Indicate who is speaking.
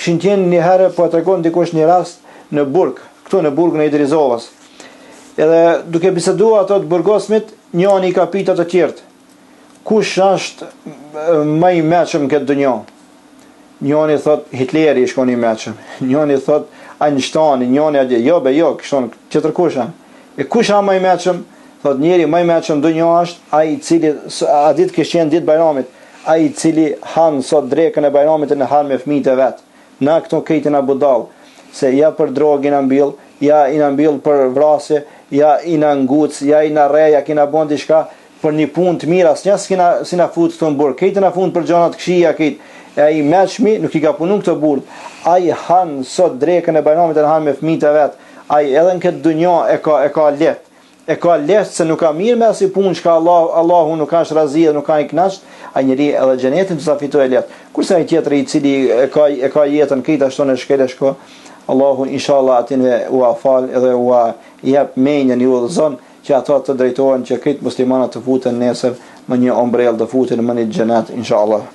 Speaker 1: kishin qenë një herë, po tregon dikush një rast në Burg, këtu në Burgun e Idrizovës. Edhe duke biseduar ato të burgosmit, njëri I ka pyet ato të tjerë, kush është më I mëshëm këtë dunjë? Njëri thot Hitleri I shkon I mëshëm. Njëri thot Einstein, njëri atje, jo, kështon çetër kusha. E kush është më I mëshëm? Thot njëri më I mëshëm dunjë është ai I cili a ditë që qen ditë Bajramit, ai I cili han sot drekën e Bajramit në han me fëmijët e vet. Na këto këtej na budall, se ja për drogën na mbill, ja I na mbill për vrasje, ja I na nguc, ja I na rreja, kena bën diçka për një punë të mirë, asnjë si na fut këtu në burg. Këtej na fund për gjëra të këqija këtej. E ai mëshmi nuk I ka punu këtë burg. Ai han sot drekën e Bajramit e han me fëmijët e vet. Ai edhe në këtë dunjë e ka lehtë. E ka lehtë se nuk ka mirë me asnjë punë që Allahu nuk ka razi dhe nuk ka I kënaqur, ai njeri edhe xhenetin do ta fitojë lehtë. Kurse ai tjetri I cili e ka jetën këtë ashtu në shkelë shko, Allahu inshallah atinve u afal edhe u jep menjen I udhëzon që ato të drejtohen që këtë muslimanat të futen nesër në një ombrell të futen në një xhenet inshallah.